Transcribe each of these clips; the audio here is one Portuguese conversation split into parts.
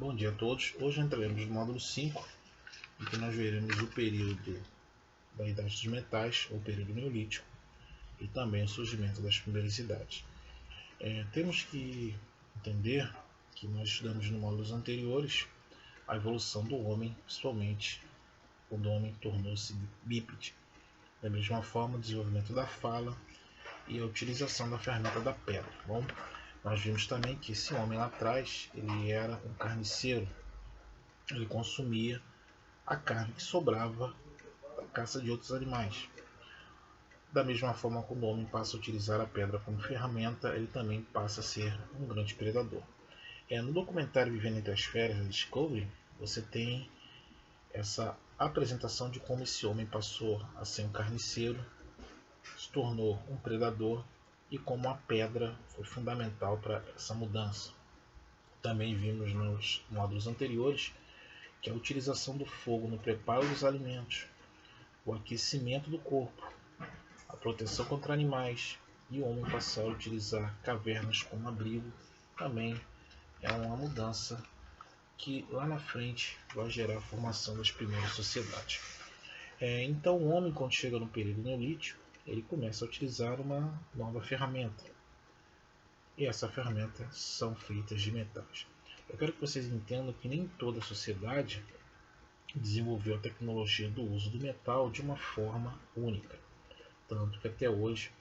Bom dia a todos. Hoje entraremos no módulo 5, em que nós veremos o período da Idade dos Metais, ou período Neolítico, e também o surgimento das primeiras cidades. Temos que entender que nós estudamos nos módulos anteriores a evolução do homem, principalmente quando o homem tornou-se bípede. Da mesma forma, o desenvolvimento da fala e a utilização da ferramenta da pedra. Bom, nós vimos também que esse homem lá atrás ele era um carniceiro. Ele consumia a carne que sobrava da caça de outros animais. Da mesma forma, quando o homem passa a utilizar a pedra como ferramenta, ele também passa a ser um grande predador. No documentário Vivendo entre as Férias, da Discovery, você tem essa apresentação de como esse homem passou a ser um carniceiro, se tornou um predador e como a pedra foi fundamental para essa mudança. Também vimos nos módulos anteriores que a utilização do fogo no preparo dos alimentos, o aquecimento do corpo, a proteção contra animais e o homem passar a utilizar cavernas como abrigo também é uma mudança que lá na frente vai gerar a formação das primeiras sociedades. Então o homem, quando chega no período neolítico, ele começa a utilizar uma nova ferramenta. E essa ferramenta são feitas de metais. Eu quero que vocês entendam que nem toda sociedade desenvolveu a tecnologia do uso do metal de uma forma única. Tanto que até hoje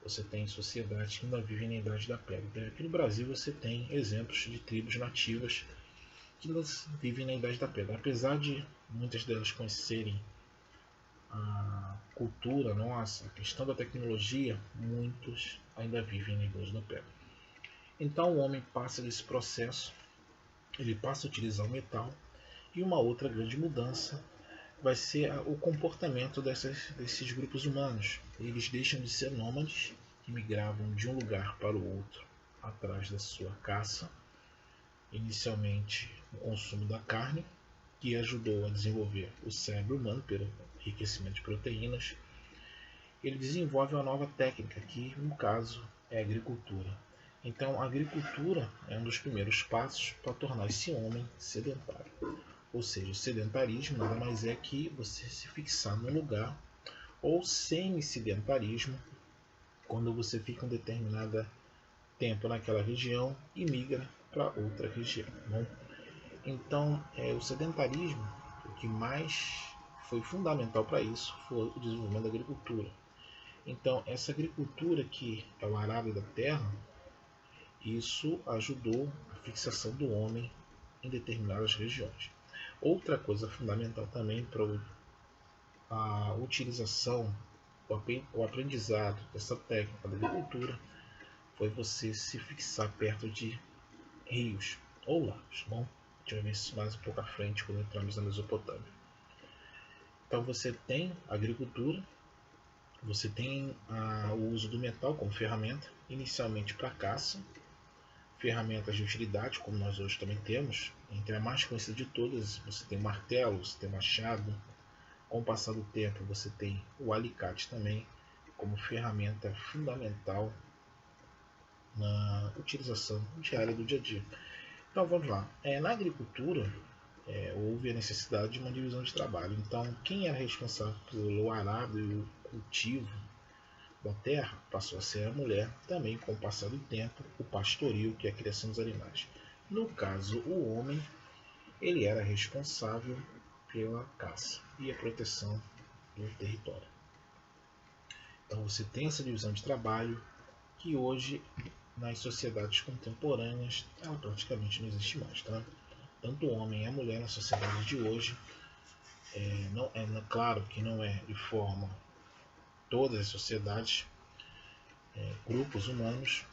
você tem sociedades que ainda vivem na Idade da Pedra. Aqui no Brasil você tem exemplos de tribos nativas que ainda vivem na Idade da Pedra. Apesar de muitas delas conhecerem a cultura nossa, a questão da tecnologia, muitos ainda vivem na Idade da Pedra. Então o homem passa desse processo, ele passa a utilizar o metal, e uma outra grande mudança vai ser o comportamento desses grupos humanos. Eles deixam de ser nômades, que migravam de um lugar para o outro atrás da sua caça. Inicialmente, o consumo da carne, que ajudou a desenvolver o cérebro humano pelo enriquecimento de proteínas. Ele desenvolve uma nova técnica, que no caso é a agricultura. Então, a agricultura é um dos primeiros passos para tornar esse homem sedentário. Ou seja, o sedentarismo nada mais é que você se fixar num lugar, ou semi-sedentarismo, quando você fica um determinado tempo naquela região e migra para outra região. Né? Então, o sedentarismo, o que mais foi fundamental para isso foi o desenvolvimento da agricultura. Então, essa agricultura, que é o arado da terra, isso ajudou a fixação do homem em determinadas regiões. Outra coisa fundamental também para a utilização, o aprendizado dessa técnica da agricultura foi você se fixar perto de rios ou lagos. Bom, a gente vai ver isso mais um pouco à frente quando entrarmos na Mesopotâmia. Então você tem a agricultura, você tem o uso do metal como ferramenta, inicialmente para caça, ferramentas de utilidade, como nós hoje também temos. Entre a mais conhecida de todas, você tem o martelo, você tem o machado. Com o passar do tempo, você tem o alicate também, como ferramenta fundamental na utilização diária do dia a dia. Então vamos lá. Na agricultura, houve a necessidade de uma divisão de trabalho. Então, quem era responsável pelo arado e o cultivo da terra passou a ser a mulher, também com o passar do tempo, o pastoril, que é a criação dos animais. No caso, o homem, ele era responsável pela caça e a proteção do território. Então você tem essa divisão de trabalho que hoje, nas sociedades contemporâneas, ela praticamente não existe mais. Tá? Tanto o homem e a mulher na sociedade de hoje, claro que não é de forma todas as sociedades, grupos humanos,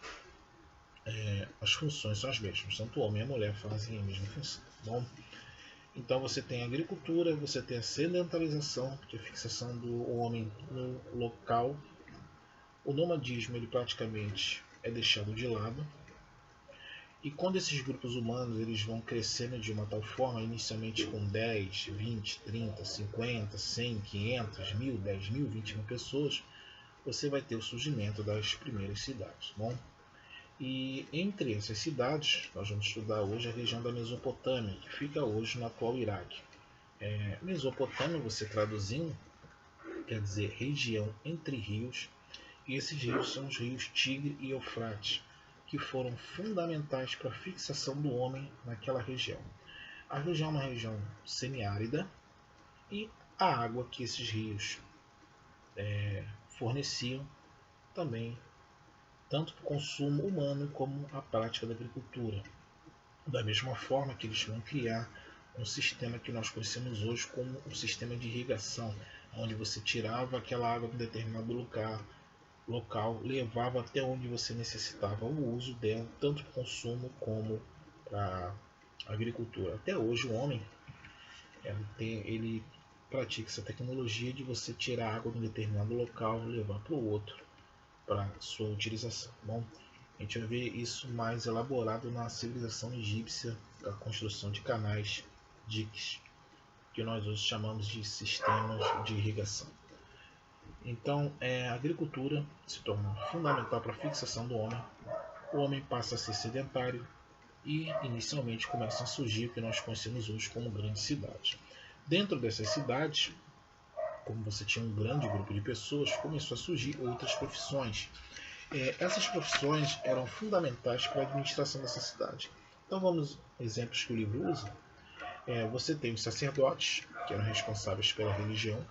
as funções são as mesmas. Tanto o homem e a mulher fazem a mesma função. Bom, então você tem a agricultura, você tem a sedentarização, que é a fixação do homem no local. O nomadismo, ele praticamente é deixado de lado. E quando esses grupos humanos eles vão crescendo de uma tal forma, inicialmente com 10, 20, 30, 50, 100, 500, 1000, 10.000, 20.000 pessoas, você vai ter o surgimento das primeiras cidades. Bom, E entre essas cidades, nós vamos estudar hoje a região da Mesopotâmia, que fica hoje no atual Iraque. Mesopotâmia, você traduzindo, quer dizer região entre rios, e esses rios são os rios Tigre e Eufrates, que foram fundamentais para a fixação do homem naquela região. A região é uma região semiárida e a água que esses rios forneciam também, tanto para o consumo humano como a prática da agricultura. Da mesma forma que eles vão criar um sistema que nós conhecemos hoje como um sistema de irrigação, onde você tirava aquela água de um determinado local, levava até onde você necessitava o uso dela, tanto para o consumo como para a agricultura. Até hoje o homem ele pratica essa tecnologia de você tirar água de um determinado local e levar para o outro para sua utilização. Bom, a gente vai ver isso mais elaborado na civilização egípcia, a construção de canais, diques, que nós hoje chamamos de sistemas de irrigação. Então, a agricultura se torna fundamental para a fixação do homem. O homem passa a ser sedentário e, inicialmente, começam a surgir o que nós conhecemos hoje como grandes cidades. Dentro dessas cidades, como você tinha um grande grupo de pessoas, começou a surgir outras profissões. Essas profissões eram fundamentais para a administração dessa cidade. Então vamos exemplos que o livro usa. Você tem os sacerdotes, que eram responsáveis pela religião,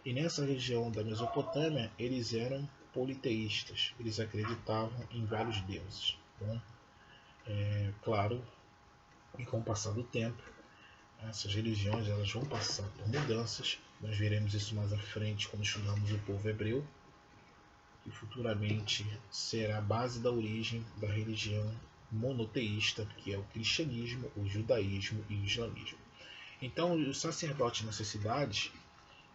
e nessa região da Mesopotâmia eles eram politeístas, eles acreditavam em vários deuses. Né? Claro, e com o passar do tempo, essas religiões elas vão passar por mudanças. Nós veremos isso mais à frente quando estudamos o povo hebreu, que futuramente será a base da origem da religião monoteísta, que é o cristianismo, o judaísmo e o islamismo. Então, os sacerdotes nessas cidades,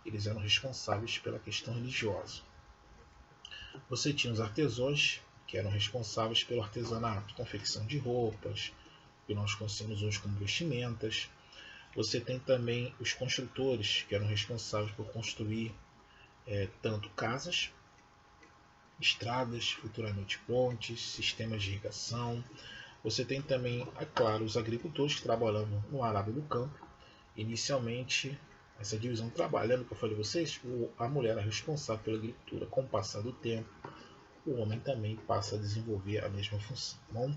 eles eram responsáveis pela questão religiosa. Você tinha os artesãos, que eram responsáveis pelo artesanato, confecção de roupas, que nós conhecemos hoje como vestimentas. Você tem também os construtores, que eram responsáveis por construir tanto casas, estradas, futuramente pontes, sistemas de irrigação. Você tem também, é claro, os agricultores que trabalhavam no arado do campo. Inicialmente, essa divisão de trabalho, lembra que eu falei a vocês? A mulher era responsável pela agricultura. Com o passar do tempo, o homem também passa a desenvolver a mesma função. Bom?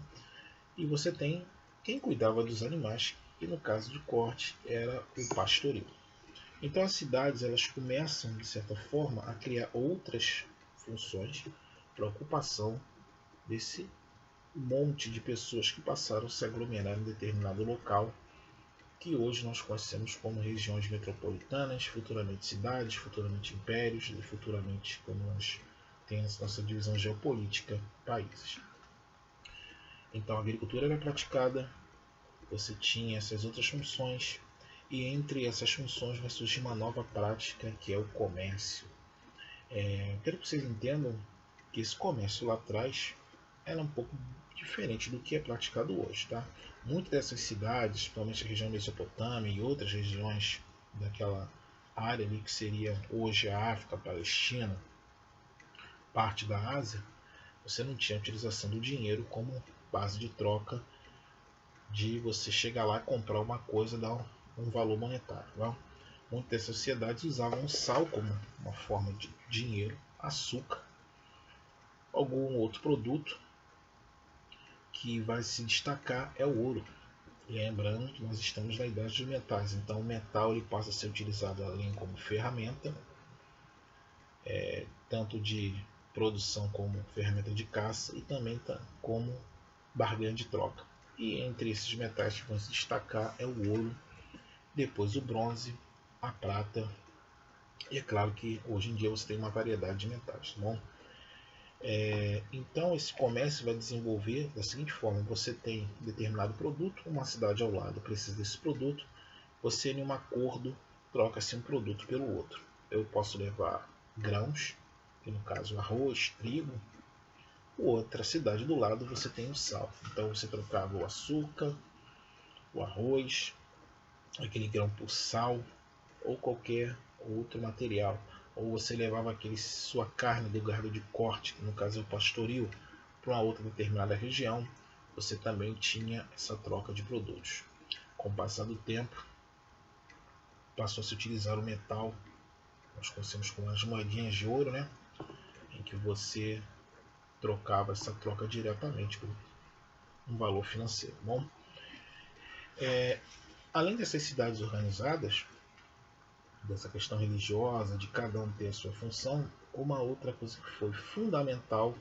E você tem quem cuidava dos animais, e no caso de corte era o pastoril. Então as cidades elas começam, de certa forma, a criar outras funções para a ocupação desse monte de pessoas que passaram a se aglomerar em determinado local, que hoje nós conhecemos como regiões metropolitanas, futuramente cidades, futuramente impérios e futuramente, como nós temos nossa divisão geopolítica, países. Então a agricultura era praticada, você tinha essas outras funções, e entre essas funções vai surgir uma nova prática que é o comércio. Quero que vocês entendam que esse comércio lá atrás era um pouco diferente do que é praticado hoje. Tá? Muitas dessas cidades, principalmente a região da Mesopotâmia e outras regiões daquela área ali que seria hoje a África, a Palestina, parte da Ásia, você não tinha a utilização do dinheiro como base de troca, de você chegar lá e comprar uma coisa e dar um valor monetário. Não? Muitas dessas sociedades usavam o sal como uma forma de dinheiro, açúcar, algum outro produto. Que vai se destacar é o ouro. Lembrando que nós estamos na idade dos metais, então o metal ele passa a ser utilizado além como ferramenta, tanto de produção como ferramenta de caça e também como barganha de troca. E entre esses metais que vão se destacar é o ouro, depois o bronze, a prata, e é claro que hoje em dia você tem uma variedade de metais. Tá bom? Então esse comércio vai desenvolver da seguinte forma: você tem determinado produto, uma cidade ao lado precisa desse produto, você em um acordo troca-se um produto pelo outro. Eu posso levar grãos, que no caso arroz, trigo, outra cidade do lado você tem o sal. Então você trocava o açúcar, o arroz, aquele grão por sal ou qualquer outro material. Ou você levava sua carne do gado de corte, que no caso é o pastoril, para uma outra determinada região, você também tinha essa troca de produtos. Com o passar do tempo, passou a se utilizar o metal, nós conhecemos como as moedinhas de ouro, né? Em que você trocava essa troca diretamente por um valor financeiro. Bom, além dessas cidades organizadas, dessa questão religiosa, de cada um ter a sua função, uma outra coisa que foi fundamental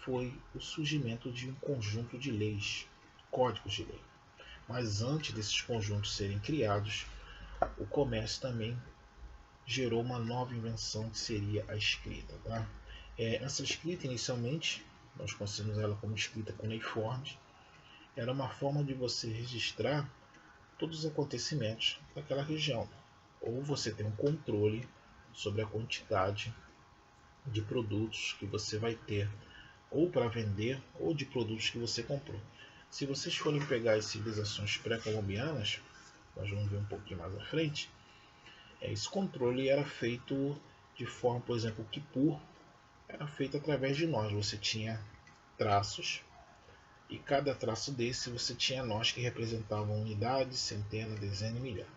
foi o surgimento de um conjunto de leis, códigos de lei. Mas antes desses conjuntos serem criados, o comércio também gerou uma nova invenção que seria a escrita. Tá? Essa escrita, inicialmente, nós conhecemos ela como escrita cuneiforme, era uma forma de você registrar todos os acontecimentos daquela região. Ou você tem um controle sobre a quantidade de produtos que você vai ter, ou para vender, ou de produtos que você comprou. Se vocês forem pegar as civilizações pré-colombianas, nós vamos ver um pouquinho mais à frente, esse controle era feito de forma, por exemplo, o Kipur era feito através de nós. Você tinha traços, e cada traço desse você tinha nós que representavam unidade, centena, dezena e milhar.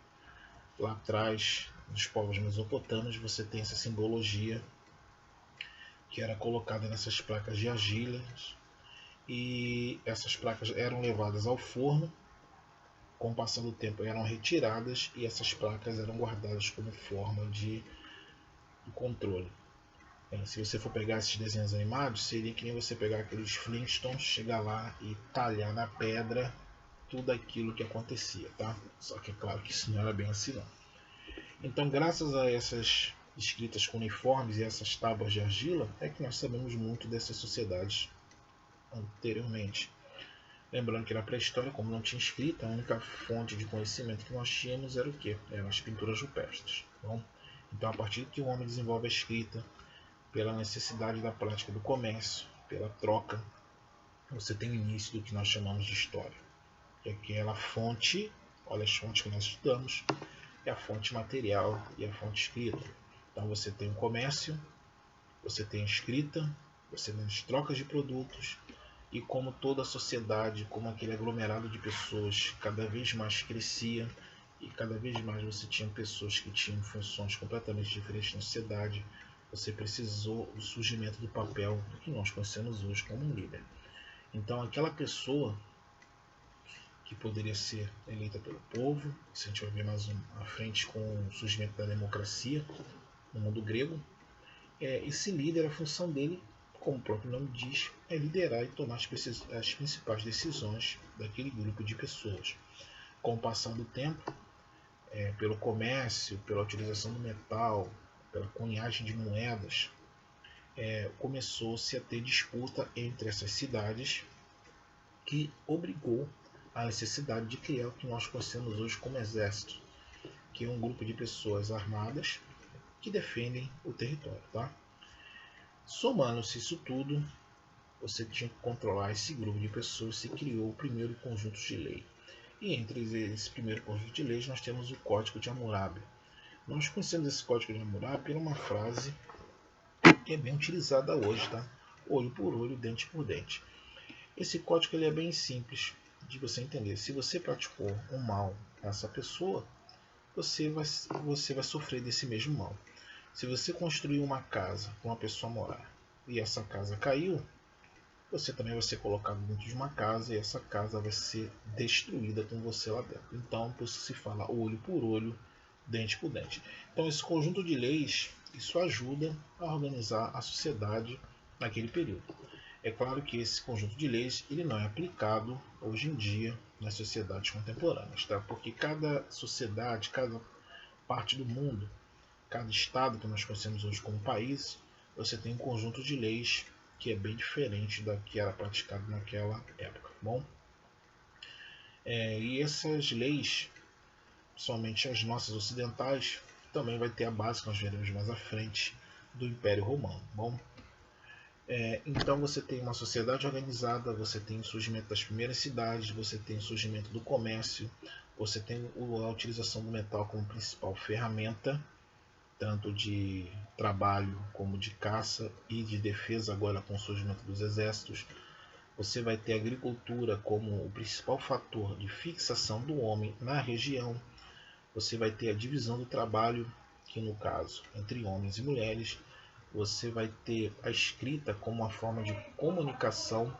Lá atrás, nos povos mesopotâmios, você tem essa simbologia que era colocada nessas placas de argila, e essas placas eram levadas ao forno, com o passar do tempo eram retiradas e essas placas eram guardadas como forma de controle. Se você for pegar esses desenhos animados, seria que nem você pegar aqueles Flintstones, chegar lá e talhar na pedra tudo aquilo que acontecia, tá? Só que é claro que isso não era bem assim não. Então, graças a essas escritas cuneiformes e essas tábuas de argila, é que nós sabemos muito dessas sociedades anteriormente. Lembrando que na pré-história, como não tinha escrita, a única fonte de conhecimento que nós tínhamos era o quê? Eram as pinturas rupestres. Bom, então, a partir que o homem desenvolve a escrita, pela necessidade da prática do comércio, pela troca, você tem o início do que nós chamamos de história. Que é aquela fonte, olha as fontes que nós estudamos, é a fonte material e a fonte escrita. Então você tem o comércio, você tem a escrita, você tem as trocas de produtos, e como toda a sociedade, como aquele aglomerado de pessoas cada vez mais crescia, e cada vez mais você tinha pessoas que tinham funções completamente diferentes na sociedade, você precisou do surgimento do papel do que nós conhecemos hoje como um líder. Então aquela pessoa que poderia ser eleita pelo povo, se a gente vai ver mais à frente com o surgimento da democracia no mundo grego, esse líder, a função dele, como o próprio nome diz, é liderar e tomar as principais decisões daquele grupo de pessoas. Com o passar do tempo, pelo comércio, pela utilização do metal, pela cunhagem de moedas, começou-se a ter disputa entre essas cidades, que obrigou a necessidade de criar o que nós conhecemos hoje como exército, que é um grupo de pessoas armadas que defendem o território. Tá? Somando-se isso tudo, você tinha que controlar esse grupo de pessoas, se criou o primeiro conjunto de lei. E entre esse primeiro conjunto de leis nós temos o Código de Hammurabi. Nós conhecemos esse Código de Hammurabi por uma frase que é bem utilizada hoje, tá? Olho por olho, dente por dente. Esse código ele é bem simples de você entender. Se você praticou um mal a essa pessoa, você vai sofrer desse mesmo mal. Se você construiu uma casa para uma pessoa morar e essa casa caiu, você também vai ser colocado dentro de uma casa e essa casa vai ser destruída com você lá dentro. Então, por isso se fala olho por olho, dente por dente. Então, esse conjunto de leis, isso ajuda a organizar a sociedade naquele período. É claro que esse conjunto de leis ele não é aplicado hoje em dia nas sociedades contemporâneas, tá? Porque cada sociedade, cada parte do mundo, cada estado que nós conhecemos hoje como país, você tem um conjunto de leis que é bem diferente da que era praticado naquela época. Bom, e essas leis, somente as nossas ocidentais, também vai ter a base que nós veremos mais à frente do Império Romano. Bom, então você tem uma sociedade organizada, você tem o surgimento das primeiras cidades, você tem o surgimento do comércio, você tem a utilização do metal como principal ferramenta, tanto de trabalho como de caça e de defesa, agora com o surgimento dos exércitos. Você vai ter a agricultura como o principal fator de fixação do homem na região. Você vai ter a divisão do trabalho, que no caso, entre homens e mulheres. Você vai ter a escrita como uma forma de comunicação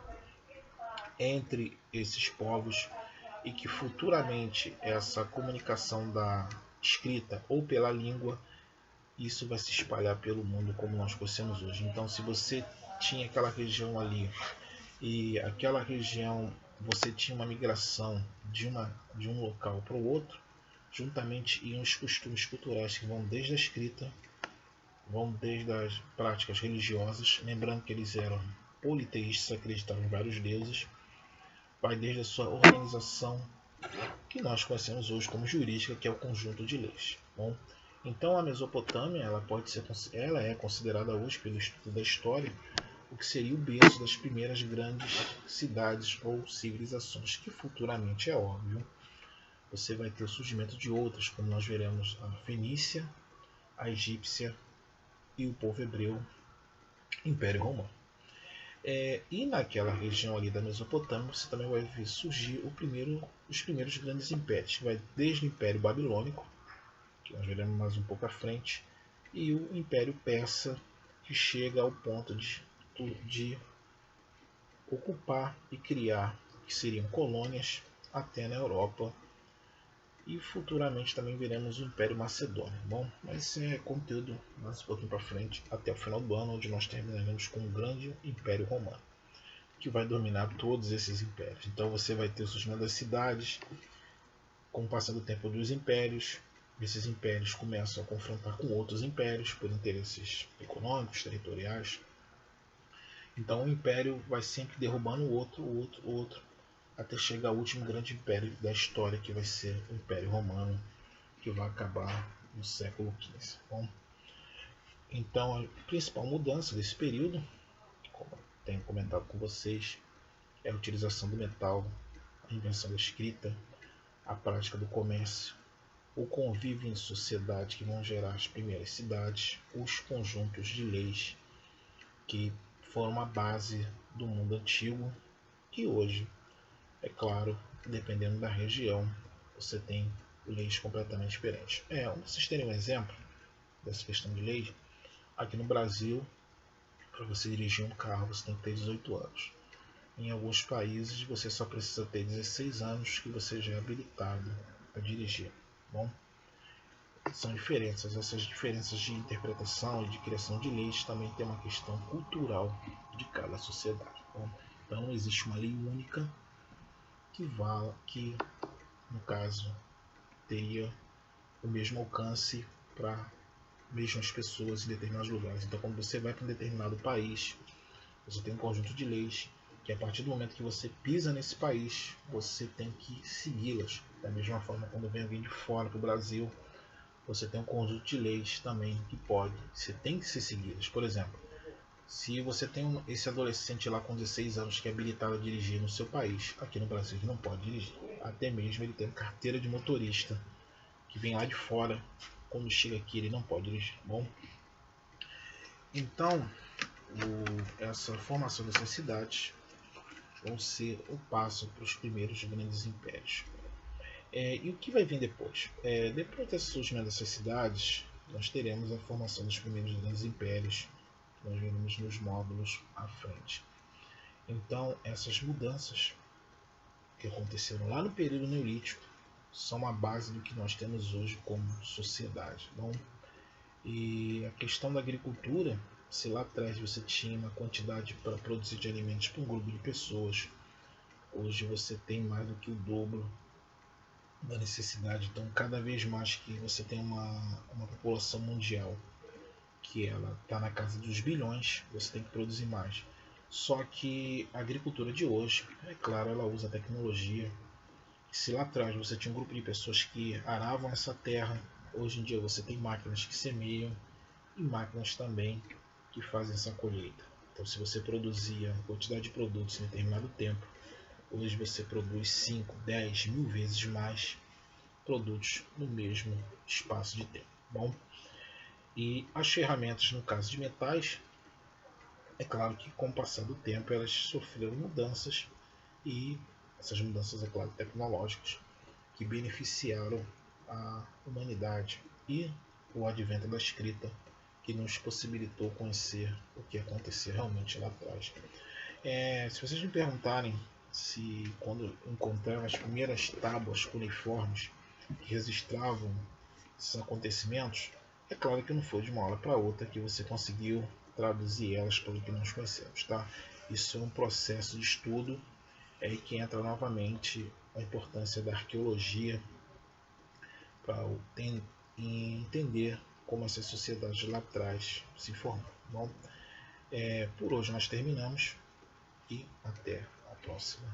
entre esses povos e que futuramente essa comunicação da escrita ou pela língua, isso vai se espalhar pelo mundo como nós conhecemos hoje. Então, se você tinha aquela região ali e aquela região você tinha uma migração de um local para o outro, juntamente iam os costumes culturais que vão desde a escrita, vão desde as práticas religiosas, lembrando que eles eram politeístas, acreditavam em vários deuses, vai desde a sua organização, que nós conhecemos hoje como jurídica, que é o conjunto de leis. Bom, então a Mesopotâmia ela é considerada hoje, pelo estudo da história, o que seria o berço das primeiras grandes cidades ou civilizações, que futuramente, é óbvio, você vai ter o surgimento de outras, como nós veremos a Fenícia, a egípcia e o povo hebreu, Império Romano. E naquela região ali da Mesopotâmia você também vai ver surgir os primeiros grandes impérios, que vai desde o Império Babilônico, que nós veremos mais um pouco à frente, e o Império Persa, que chega ao ponto de ocupar e criar, que seriam colônias, até na Europa. E futuramente também veremos o Império Macedônio. Bom, mas isso é conteúdo mais um pouquinho para frente, até o final do ano, onde nós terminaremos com o grande Império Romano, que vai dominar todos esses impérios. Então você vai ter o surgimento das cidades, com o passar do tempo dos impérios. Esses impérios começam a confrontar com outros impérios por interesses econômicos, territoriais. Então o império vai sempre derrubando o outro, até chegar ao último grande império da história, que vai ser o Império Romano, que vai acabar no século XV. Bom, então a principal mudança desse período, como tenho comentado com vocês, é a utilização do metal, a invenção da escrita, a prática do comércio, o convívio em sociedade, que vão gerar as primeiras cidades, os conjuntos de leis que foram a base do mundo antigo, que hoje, é claro, dependendo da região, você tem leis completamente diferentes. Para vocês terem um exemplo dessa questão de lei, aqui no Brasil, para você dirigir um carro, você tem que ter 18 anos. Em alguns países, você só precisa ter 16 anos, que você já é habilitado a dirigir. Bom, são diferenças. Essas diferenças de interpretação e de criação de leis também tem uma questão cultural de cada sociedade. Bom, então não existe uma lei única que no caso teria o mesmo alcance para mesmas pessoas em determinados lugares. Então, quando você vai para um determinado país, você tem um conjunto de leis que, a partir do momento que você pisa nesse país, você tem que segui-las. Da mesma forma, quando vem alguém de fora para o Brasil, você tem um conjunto de leis também que você tem que ser seguidas. Por exemplo, se você tem esse adolescente lá com 16 anos que é habilitado a dirigir no seu país, aqui no Brasil ele não pode dirigir. Até mesmo ele tem carteira de motorista, que vem lá de fora, quando chega aqui ele não pode dirigir. Bom, então essa formação dessas cidades vão ser o passo para os primeiros grandes impérios. E o que vai vir depois? Depois desse surgimento dessas cidades, nós teremos a formação dos primeiros grandes impérios, que nós veremos nos módulos à frente. Então, essas mudanças que aconteceram lá no período neolítico são a base do que nós temos hoje como sociedade. Bom, e a questão da agricultura, se lá atrás você tinha uma quantidade para produzir de alimentos para um grupo de pessoas, hoje você tem mais do que o dobro da necessidade. Então, cada vez mais que você tem uma população mundial que ela está na casa dos bilhões, você tem que produzir mais. Só que a agricultura de hoje, é claro, ela usa a tecnologia. Se lá atrás você tinha um grupo de pessoas que aravam essa terra, hoje em dia você tem máquinas que semeiam e máquinas também que fazem essa colheita. Então, se você produzia uma quantidade de produtos em determinado tempo, hoje você produz 5, 10 mil vezes mais produtos no mesmo espaço de tempo. Bom, E as ferramentas, no caso de metais, é claro que com o passar do tempo elas sofreram mudanças, e essas mudanças, é claro, tecnológicas, que beneficiaram a humanidade, e o advento da escrita, que nos possibilitou conhecer o que acontecia realmente lá atrás. Se vocês me perguntarem se quando encontraram as primeiras tábuas cuneiformes que registravam esses acontecimentos, é claro que não foi de uma hora para outra que você conseguiu traduzir elas para o que nós conhecemos, tá? Isso é um processo de estudo, é aí que entra novamente a importância da arqueologia para entender como essas sociedades lá atrás se formaram. Bom, por hoje nós terminamos e até a próxima.